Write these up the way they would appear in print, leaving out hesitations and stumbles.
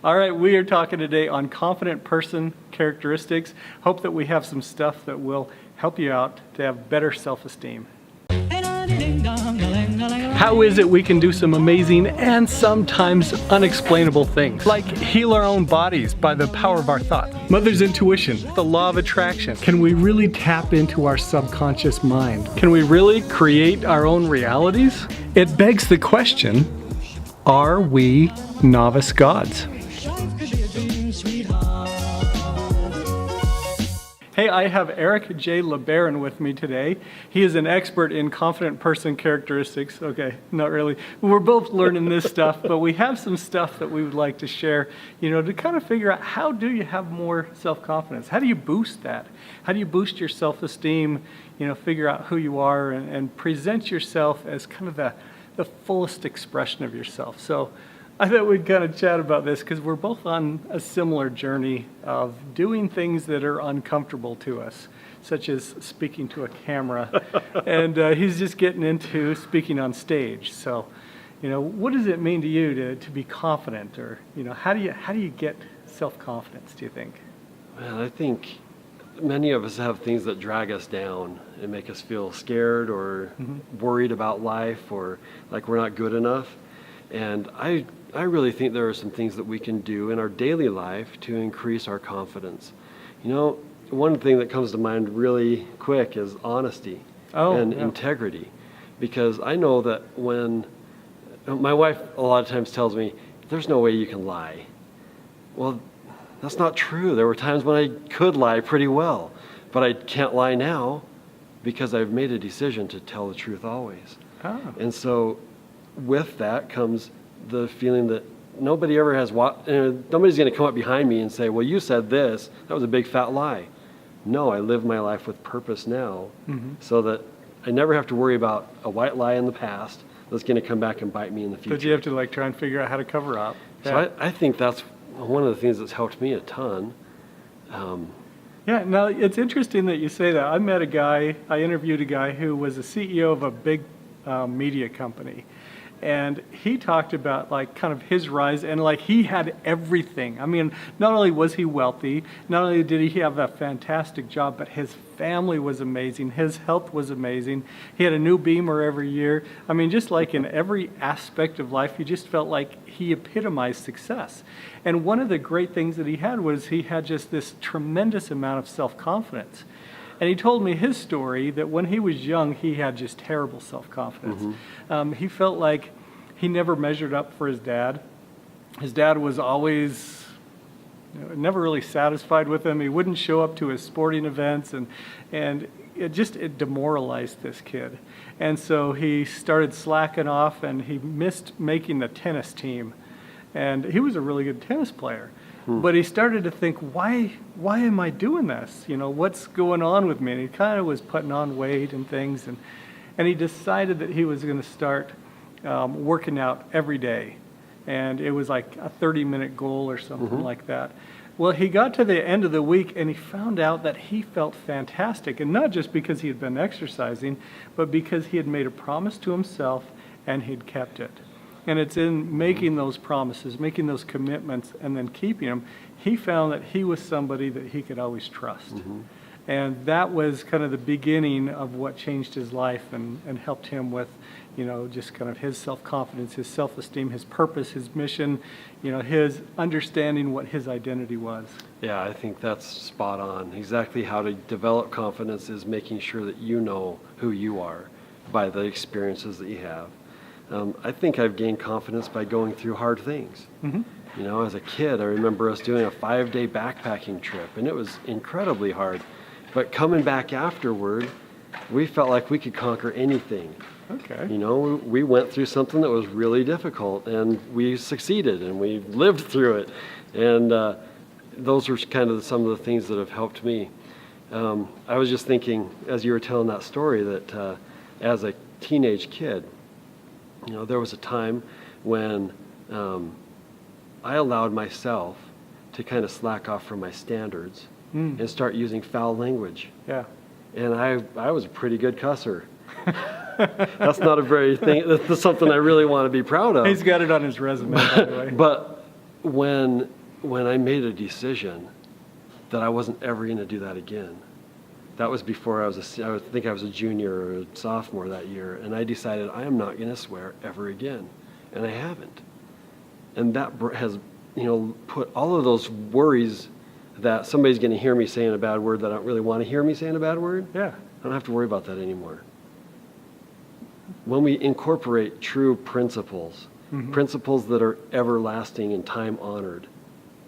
All right, we are talking today on confident person characteristics. Hope that we have some stuff that will help you out to have better self-esteem. How is it we can do some amazing and sometimes unexplainable things, like heal our own bodies by the power of our thought? Mother's intuition, the law of attraction. Can we really tap into our subconscious mind? Can we really create our own realities? It begs the question, are we novice gods? Hey, I have Eric J. LeBaron with me today. He is an expert in confident person characteristics. Okay, not really. We're both learning this stuff, but we have some stuff that we would like to share, to kind of figure out how do you have more self-confidence? How do you boost that? How do you boost your self-esteem, figure out who you are and present yourself as kind of the fullest expression of yourself. So I thought we'd kind of chat about this because we're both on a similar journey of doing things that are uncomfortable to us, such as speaking to a camera. And he's just getting into speaking on stage. So, what does it mean to you to be confident, or how do you get self-confidence, do you think? Well, I think many of us have things that drag us down and make us feel scared or worried about life, or like we're not good enough. And I really think there are some things that we can do in our daily life to increase our confidence. One thing that comes to mind really quick is honesty and integrity. Because I know that when my wife a lot of times tells me, there's no way you can lie. Well, that's not true. There were times when I could lie pretty well, but I can't lie now because I've made a decision to tell the truth always. And so with that comes the feeling that nobody's going to come up behind me and say, well, you said this, that was a big fat lie. No, I live my life with purpose now, so that I never have to worry about a white lie in the past that's going to come back and bite me in the future. But you have to try and figure out how to cover up. So I think that's one of the things that's helped me a ton. Now it's interesting that you say that. I interviewed a guy who was a CEO of a big media company. And he talked about kind of his rise, and he had everything. I mean, not only was he wealthy, not only did he have a fantastic job, but his family was amazing. His health was amazing. He had a new Beamer every year. I mean, just in every aspect of life, he just felt like he epitomized success. And one of the great things that he had was he had just this tremendous amount of self-confidence. And he told me his story that when he was young, he had just terrible self-confidence. He felt like he never measured up for his dad. His dad was always never really satisfied with him. He wouldn't show up to his sporting events, and it demoralized this kid. And so he started slacking off, and he missed making the tennis team. And he was a really good tennis player. But he started to think, why am I doing this? What's going on with me? And he kind of was putting on weight and things. And he decided that he was going to start working out every day. And it was like a 30-minute goal or something like that. Well, he got to the end of the week and he found out that he felt fantastic. And not just because he had been exercising, but because he had made a promise to himself and he'd kept it. And it's in making those promises, making those commitments, and then keeping them, he found that he was somebody that he could always trust. And that was kind of the beginning of what changed his life and helped him with, just kind of his self-confidence, his self-esteem, his purpose, his mission, his understanding what his identity was. Yeah, I think that's spot on. Exactly how to develop confidence is making sure that you know who you are by the experiences that you have. I think I've gained confidence by going through hard things. As a kid, I remember us doing a 5-day backpacking trip, and it was incredibly hard. But coming back afterward, we felt like we could conquer anything. Okay. We went through something that was really difficult, and we succeeded, and we lived through it. And those are kind of some of the things that have helped me. I was just thinking, as you were telling that story, that as a teenage kid, there was a time when I allowed myself to kind of slack off from my standards and start using foul language. Yeah. And I was a pretty good cusser. That's not a very thing. That's something I really want to be proud of. He's got it on his resume, by the way. But when I made a decision that I wasn't ever going to do that again, that was before I think I was a junior or a sophomore that year, and I decided I am not going to swear ever again, and I haven't. And that has, put all of those worries that somebody's going to hear me saying a bad word that I don't really want to hear me saying a bad word. Yeah. I don't have to worry about that anymore. When we incorporate true principles, principles that are everlasting and time-honored,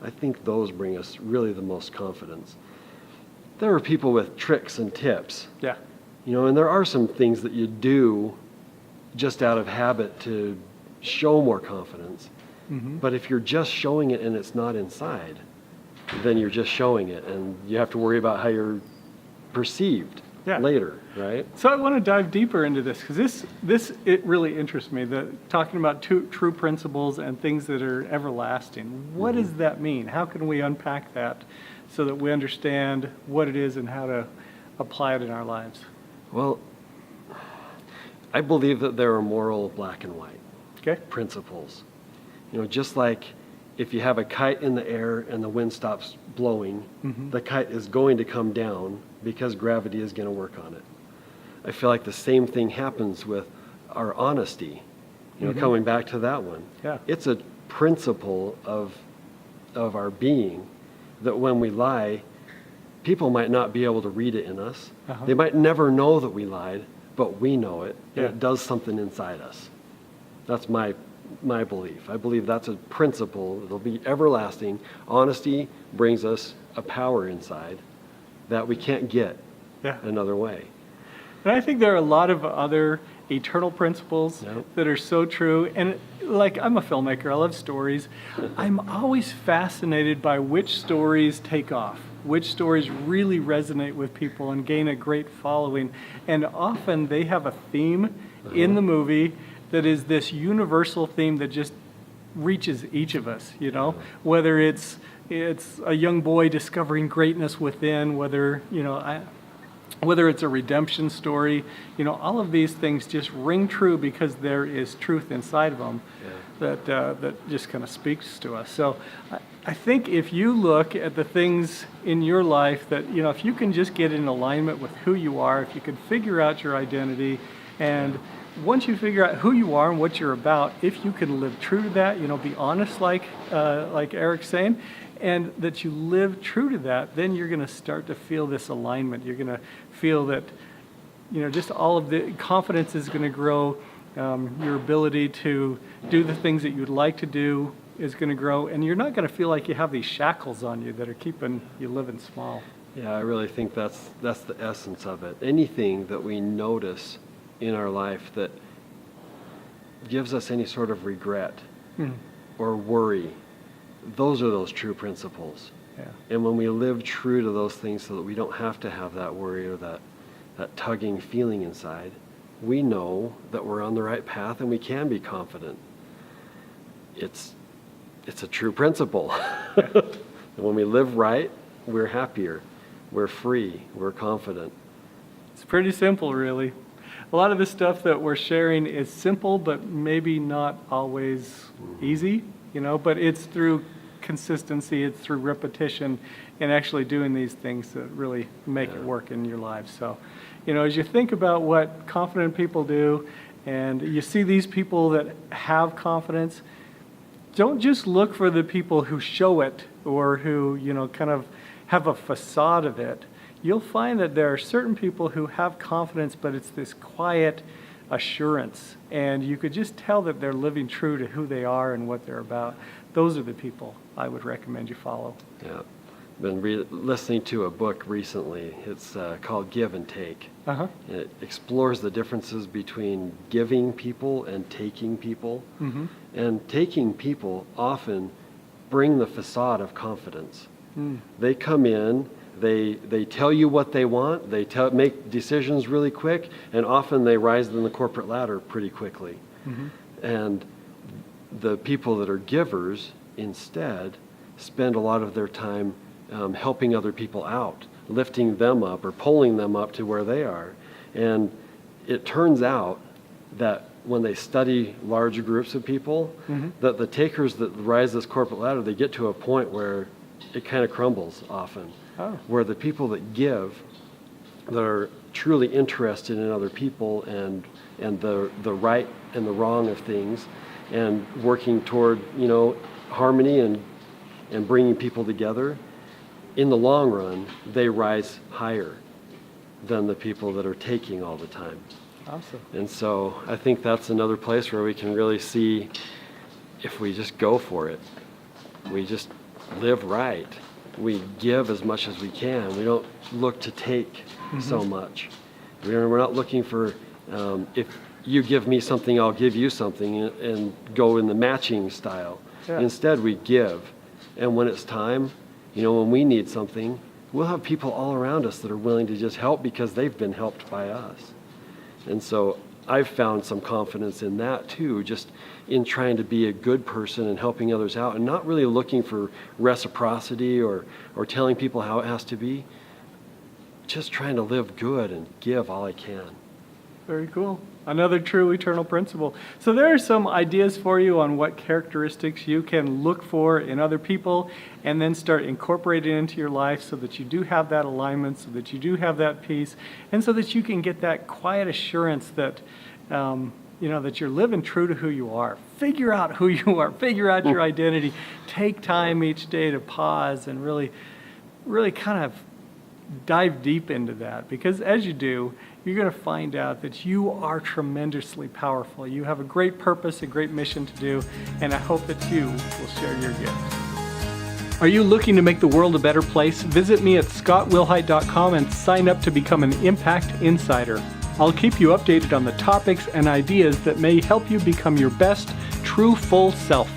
I think those bring us really the most confidence. There are people with tricks and tips. Yeah. And there are some things that you do just out of habit to show more confidence. But if you're just showing it and it's not inside, then you're just showing it, and you have to worry about how you're perceived later, right? So I want to dive deeper into this, because it really interests me, talking about true principles and things that are everlasting. What does that mean? How can we unpack that so that we understand what it is and how to apply it in our lives? Well, I believe that there are moral black and white principles. Just like if you have a kite in the air and the wind stops blowing, the kite is going to come down because gravity is going to work on it. I feel like the same thing happens with our honesty. Coming back to that one. Yeah. It's a principle of our being that when we lie, people might not be able to read it in us. They might never know that we lied, but we know it, and it does something inside us. That's my belief. I believe that's a principle that'll be everlasting. Honesty brings us a power inside that we can't get another way. And I think there are a lot of other eternal principles that are so true. And like, I'm a filmmaker, I love stories. I'm always fascinated by which stories take off, which stories really resonate with people and gain a great following. And often they have a theme in the movie that is this universal theme that just reaches each of us, whether it's a young boy discovering greatness within, whether it's a redemption story, all of these things just ring true because there is truth inside of them that just kind of speaks to us. So I think if you look at the things in your life that, if you can just get in alignment with who you are, if you can figure out your identity, and once you figure out who you are and what you're about, if you can live true to that, be honest like Eric's saying, and that you live true to that, then you're going to start to feel this alignment. You're going to feel that, just all of the confidence is going to grow. Your ability to do the things that you'd like to do is going to grow, and you're not going to feel like you have these shackles on you that are keeping you living small. Yeah, I really think that's the essence of it. Anything that we notice in our life that gives us any sort of regret or worry, those are those true principles. Yeah. And when we live true to those things so that we don't have to have that worry or that tugging feeling inside, we know that we're on the right path and we can be confident. It's a true principle. When we live right, we're happier, we're free, we're confident. It's pretty simple, really. A lot of the stuff that we're sharing is simple, but maybe not always easy, but it's through consistency, it's through repetition, and actually doing these things that really make it work in your lives. So, as you think about what confident people do, and you see these people that have confidence, don't just look for the people who show it or who, kind of have a facade of it. You'll find that there are certain people who have confidence, but it's this quiet assurance, and you could just tell that they're living true to who they are and what they're about. Those are the people I would recommend you follow. Yeah, been listening to a book recently. It's called Give and Take. It explores the differences between giving people and taking people. And taking people often bring the facade of confidence. They come in, they tell you what they want, they make decisions really quick, and often they rise in the corporate ladder pretty quickly. And the people that are givers instead spend a lot of their time helping other people out, lifting them up or pulling them up to where they are. And it turns out that when they study large groups of people, that the takers that rise this corporate ladder, they get to a point where it kind of crumbles often. Oh. Where the people that give, that are truly interested in other people and the right and the wrong of things, and working toward, you know, harmony and bringing people together, in the long run, they rise higher than the people that are taking all the time. Awesome. And so I think that's another place where we can really see, if we just go for it, we just live right, we give as much as we can. We don't look to take so much. We're not looking for, if you give me something, I'll give you something, and go in the matching style. Yeah. Instead, we give. And when it's time, you know, when we need something, we'll have people all around us that are willing to just help because they've been helped by us. And so I've found some confidence in that too, just in trying to be a good person and helping others out, and not really looking for reciprocity or telling people how it has to be. Just trying to live good and give all I can. Very cool. Another true eternal principle. So there are some ideas for you on what characteristics you can look for in other people and then start incorporating into your life so that you do have that alignment, so that you do have that peace, and so that you can get that quiet assurance that, you know, that you're living true to who you are. Figure out who you are. Figure out your identity. Take time each day to pause and really kind of dive deep into that, because as you do, you're going to find out that you are tremendously powerful. You have a great purpose, a great mission to do, and I hope that you will share your gifts. Are you looking to make the world a better place? Visit me at scottwilhite.com and sign up to become an Impact Insider. I'll keep you updated on the topics and ideas that may help you become your best, true, full self.